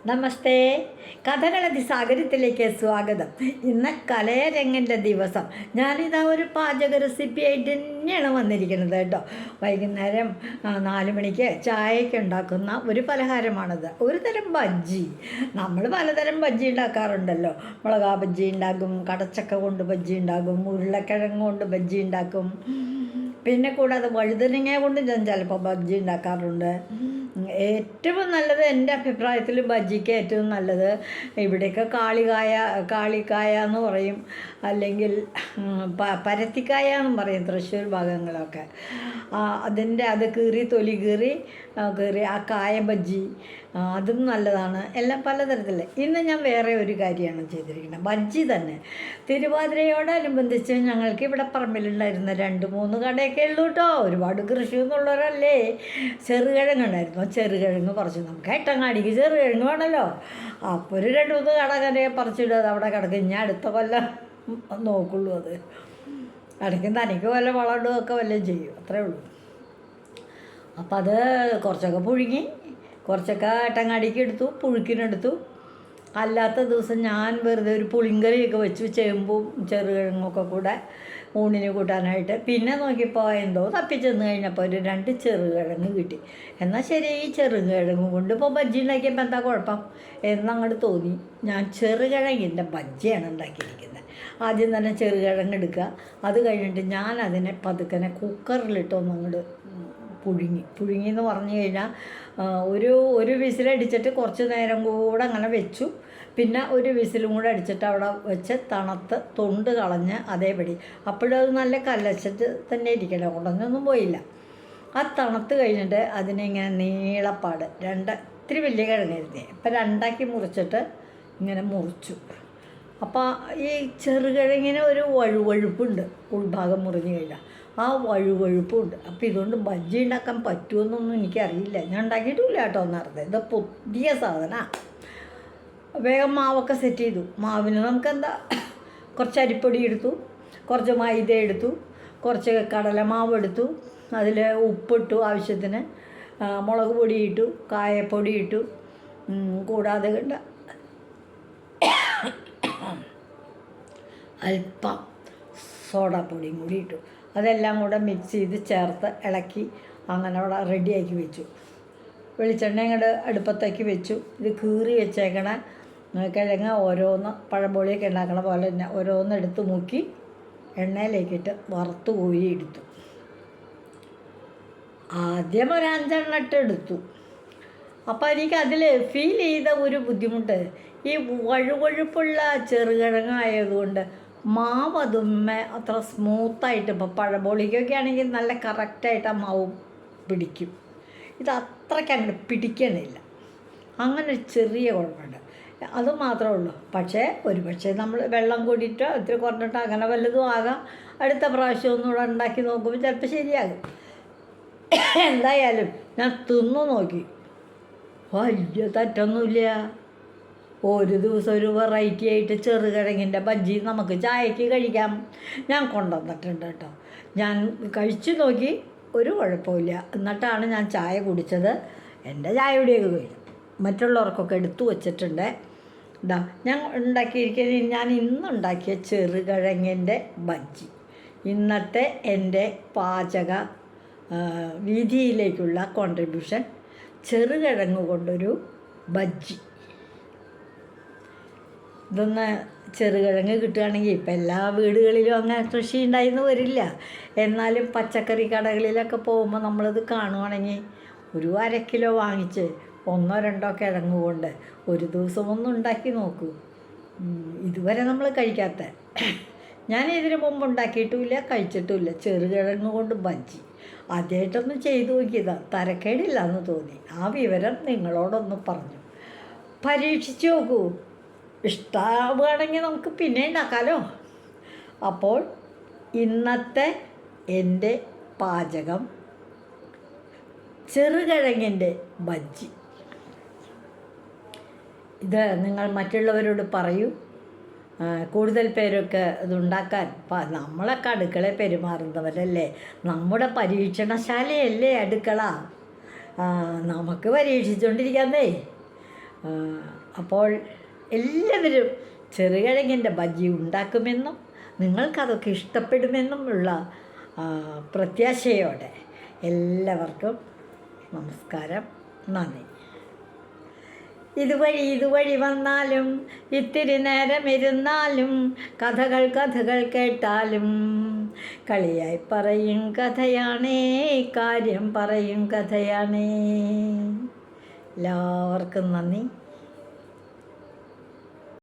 നമസ്തേ. കഥകളതിസാഗരത്തിലേക്ക് സ്വാഗതം. ഇന്ന് കലയരങ്ങൻ്റെ ദിവസം. ഞാനിതാ ഒരു പാചക റെസിപ്പി ആയിട്ട് തന്നെയാണ് വന്നിരിക്കുന്നത് കേട്ടോ. വൈകുന്നേരം 4 മണിക്ക് ചായയ്ക്ക് ഉണ്ടാക്കുന്ന ഒരു പലഹാരമാണിത്. ഒരു തരം ബജ്ജി. നമ്മൾ പലതരം ബജ്ജി ഉണ്ടാക്കാറുണ്ടല്ലോ. മുളകാ ബജ്ജി ഉണ്ടാക്കും, കടച്ചക്ക കൊണ്ട് ബജ്ജി ഉണ്ടാക്കും, ഉരുളക്കിഴങ്ങ് കൊണ്ട് ബജ്ജി ഉണ്ടാക്കും. പിന്നെ കൂടാതെ വഴുതനങ്ങ കൊണ്ട് ഞാൻ ചിലപ്പോൾ ബജ്ജി ഉണ്ടാക്കാറുണ്ട്. ഏറ്റവും നല്ലത് എൻ്റെ അഭിപ്രായത്തിൽ ബജ്ജിക്ക് ഏറ്റവും നല്ലത് ഇവിടെയൊക്കെ കാളിക്കായ എന്ന് പറയും, അല്ലെങ്കിൽ പരത്തിക്കായ എന്നും പറയും തൃശ്ശൂർ ഭാഗങ്ങളൊക്കെ. അത് തൊലി കീറി ആ കായ ബജ്ജി അതും നല്ലതാണ്. എല്ലാം പലതരത്തിൽ. ഇന്ന് ഞാൻ വേറെ ഒരു കാര്യമാണ് ചെയ്തിരിക്കുന്നത്, ബജ്ജി തന്നെ. തിരുവാതിരയോടനുബന്ധിച്ച് ഞങ്ങൾക്ക് ഇവിടെ പറമ്പിലുണ്ടായിരുന്ന 2-3 കടയൊക്കെ ഉള്ളൂ കേട്ടോ. ഒരുപാട് കൃഷി എന്നുള്ളവരല്ലേ. ചെറുകിഴങ്ങുണ്ടായിരുന്നു. ചെറുകിഴങ്ങ് പറിച്ചു. നമുക്ക് എട്ടങ്ങാടിക്ക് ചെറുകിഴങ്ങ് വേണമല്ലോ. അപ്പോൾ ഒരു 2-3 കട കരയെ പറിച്ചിടുക, അത് അവിടെ കിടക്കും. ഞാൻ അടുത്ത കൊല്ലം നോക്കുള്ളൂ. അത് ഇടയ്ക്ക് തനിക്ക് വല്ല വളമിടുകയൊക്കെ വല്ലതും ചെയ്യും, അത്രേ ഉള്ളൂ. അപ്പം അത് കുറച്ചൊക്കെ പുഴുങ്ങി, കുറച്ചൊക്കെ എട്ടങ്ങാടിക്ക് എടുത്തു, പുഴുക്കിനെടുത്തു. അല്ലാത്ത ദിവസം ഞാൻ വെറുതെ ഒരു പുളിങ്കറിയൊക്കെ വെച്ചു, ചേമ്പും ചെറുകിഴങ്ങൊക്കെ കൂടെ ഊണിന് കൂട്ടാനായിട്ട്. പിന്നെ നോക്കിയപ്പോൾ എന്തോ തപ്പിച്ചെന്ന് കഴിഞ്ഞപ്പോൾ ഒരു 2 ചെറുകിഴങ്ങ് കിട്ടി. എന്നാൽ ശരി, ഈ ചെറുകിഴങ്ങ് കൊണ്ട് ഇപ്പോൾ ബജ്ജി ഉണ്ടാക്കിയപ്പോൾ എന്താ കുഴപ്പം എന്നങ്ങോട്ട് തോന്നി. ഞാൻ ചെറുകിഴങ്ങിൻ്റെ ബജ്ജിയാണ് ഉണ്ടാക്കിയിരിക്കുന്നത്. ആദ്യം തന്നെ ചെറുകിഴങ്ങ് എടുക്കുക. അത് കഴിഞ്ഞിട്ട് ഞാൻ അതിനെ പതുക്കനെ കുക്കറിലിട്ടൊന്നങ്ങോട്ട് പുഴുങ്ങി എന്ന് പറഞ്ഞു കഴിഞ്ഞാൽ ഒരു വിസിലടിച്ചിട്ട് കുറച്ച് നേരം കൂടെ അങ്ങനെ വെച്ചു. പിന്നെ ഒരു വിസിലും കൂടെ അടിച്ചിട്ട് അവിടെ വെച്ച് തണുത്ത് തൊണ്ട് കളഞ്ഞ് അതേപടി. അപ്പോഴത് നല്ല കലച്ചിട്ട് തന്നെ ഇരിക്കണേ, ഉടനൊന്നും പോയില്ല. ആ തണുത്ത് കഴിഞ്ഞിട്ട് അതിനെ ഇങ്ങനെ നീളപ്പാട് ഇത്തിരി വലിയ കിഴങ്ങായിരുന്നേ, ഇപ്പം 2ആക്കി മുറിച്ചിട്ട് ഇങ്ങനെ മുറിച്ചു. അപ്പോൾ ഈ ചെറുകിഴങ്ങിന് ഒരു വഴുവഴുപ്പുണ്ട്, ഉൾഭാഗം മുറിഞ്ഞു കഴിഞ്ഞാൽ ആ വഴുവഴുപ്പുണ്ട്. അപ്പോൾ ഇതുകൊണ്ട് ബജ്ജി ഉണ്ടാക്കാൻ പറ്റുമെന്നൊന്നും എനിക്കറിയില്ല. ഞാൻ ഉണ്ടാക്കിയിട്ടില്ല കേട്ടോ. ഒന്നറിഞ്ഞത് ഇത് പുതിയ സാധനമാണ്. വേഗം മാവൊക്കെ സെറ്റ് ചെയ്തു. മാവിന് നമുക്കെന്താ, കുറച്ച് അരിപ്പൊടി എടുത്തു, കുറച്ച് മൈദ എടുത്തു, കുറച്ച് കടലമാവ് എടുത്തു, അതിൽ ഉപ്പിട്ടു ആവശ്യത്തിന്, മുളക് പൊടി ഇട്ടു, കായപ്പൊടി ഇട്ടു, കൂടാതെ അല്പം സോഡാപ്പൊടിയും കൂടി ഇട്ടു. അതെല്ലാം കൂടെ മിക്സ് ചെയ്ത് ചേർത്ത് ഇളക്കി അങ്ങനെ അവിടെ റെഡിയാക്കി വെച്ചു. വെളിച്ചെണ്ണ ഇങ്ങോട്ട് അടുപ്പത്തേക്ക് വെച്ചു. ഇത് കീറി വെച്ചേക്കണ കിഴങ്ങ് ഓരോന്ന് പഴംപൊളിയൊക്കെ ഉണ്ടാക്കണ പോലെ തന്നെ ഓരോന്നെടുത്ത് മുക്കി എണ്ണയിലേക്കിട്ട് വറുത്ത് കോരി എടുത്തു. ആദ്യം ഒരു 5 ഇട്ട് എടുത്തു. അപ്പോൾ എനിക്ക് അതിൽ ഫീൽ ചെയ്ത ഒരു ബുദ്ധിമുട്ട്, ഈ വഴുവഴുപ്പുള്ള ചെറുകിഴങ്ങായതുകൊണ്ട് മാവ് അതുമ്മേ അത്ര സ്മൂത്തായിട്ട്, ഇപ്പോൾ പഴംപൊളിക്കൊക്കെ ആണെങ്കിൽ നല്ല കറക്റ്റായിട്ട് ആ മാവ് പിടിക്കും. ഇത് അത്രയ്ക്ക് അങ്ങോട്ട് പിടിക്കണില്ല. അങ്ങനെ ഒരു ചെറിയ കുഴപ്പമുണ്ട്. അത് മാത്രമേ ഉള്ളൂ. പക്ഷേ നമ്മൾ വെള്ളം കൂടിയിട്ടോ ഇത്തിരി കുറഞ്ഞിട്ടോ അങ്ങനെ വല്ലതും ആകാം. അടുത്ത പ്രാവശ്യം ഒന്നുകൂടെ ഉണ്ടാക്കി നോക്കുമ്പോൾ ചിലപ്പോൾ ശരിയാകും. എന്തായാലും ഞാൻ തിന്നു നോക്കി, വലിയ തെറ്റൊന്നുമില്ല. ഒരു ദിവസം ഒരു വെറൈറ്റി ആയിട്ട് ചെറുകിഴങ്ങിൻ്റെ ബജ്ജി നമുക്ക് ചായക്ക് കഴിക്കാം. ഞാൻ കൊണ്ടുവന്നിട്ടുണ്ട് കേട്ടോ. ഞാൻ കഴിച്ചു നോക്കി, ഒരു കുഴപ്പമില്ല. എന്നിട്ടാണ് ഞാൻ ചായ കുടിച്ചത്. എൻ്റെ ചായ കുടിയൊക്കെ കഴിഞ്ഞു. മറ്റുള്ളവർക്കൊക്കെ എടുത്തു വച്ചിട്ടുണ്ട്. ഞാൻ ഇന്നുണ്ടാക്കിയ ചെറുകിഴങ്ങിൻ്റെ ബജ്ജി. ഇന്നത്തെ എൻ്റെ പാചക വീതിയിലേക്കുള്ള കോൺട്രിബ്യൂഷൻ ചെറുകിഴങ്ങ് കൊണ്ടൊരു ബജ്ജി. ഇതൊന്ന് ചെറുകിഴങ്ങ് കിട്ടുകയാണെങ്കിൽ, ഇപ്പം എല്ലാ വീടുകളിലും അങ്ങനെ കൃഷി ഉണ്ടായിന്ന് വരില്ല. എന്നാലും പച്ചക്കറി കടകളിലൊക്കെ പോകുമ്പോൾ നമ്മളിത് കാണുവാണെങ്കിൽ ഒരു 1/2 കിലോ വാങ്ങിച്ച് 1-2 കിഴങ്ങ് കൊണ്ട് ഒരു ദിവസം ഒന്ന് ഉണ്ടാക്കി നോക്കൂ. ഇതുവരെ നമ്മൾ കഴിക്കാത്ത, ഞാൻ ഇതിനു മുമ്പ് ഉണ്ടാക്കിയിട്ടുമില്ല, കഴിച്ചിട്ടുമില്ല ചെറുകിഴങ്ങ് കൊണ്ട് ബജ്ജി. ആദ്യമായിട്ടൊന്ന് ചെയ്തു നോക്കിയതാണ്. തരക്കേടില്ല എന്ന് തോന്നി. ആ വിവരം നിങ്ങളോടൊന്ന് പറഞ്ഞു. പരീക്ഷിച്ച് നോക്കൂ. ഇഷ്ടമാവുകയാണെങ്കിൽ നമുക്ക് പിന്നെ ഉണ്ടാക്കാമല്ലോ. അപ്പോൾ ഇന്നത്തെ എൻ്റെ പാചകം ചെറുകിഴങ്ങിൻ്റെ ബജ്ജി. ഇത് നിങ്ങൾ മറ്റുള്ളവരോട് പറയൂ. കൂടുതൽ പേരൊക്കെ ഇതുണ്ടാക്കാൻ നമ്മളൊക്കെ അടുക്കളയിൽ പെരുമാറുന്നവരല്ലേ. നമ്മുടെ പരീക്ഷണശാലയല്ലേ അടുക്കള. നമുക്ക് പരീക്ഷിച്ചുകൊണ്ടിരിക്കാന്നേ. അപ്പോൾ എല്ലാവരും ചെറുകിഴങ്ങിൻ്റെ ബജ്ജി ഉണ്ടാക്കുമെന്നും നിങ്ങൾക്കതൊക്കെ ഇഷ്ടപ്പെടുമെന്നുമുള്ള പ്രത്യാശയോടെ എല്ലാവർക്കും നമസ്കാരം, നന്ദി. ഇതുവഴി വന്നാലും ഇത്തിരി നേരം ഇരുന്നാലും കഥകൾ കേട്ടാലും കളിയായി പറയും കഥയാണേ, കാര്യം പറയും കഥയാണേ. എല്ലാവർക്കും നന്ദി.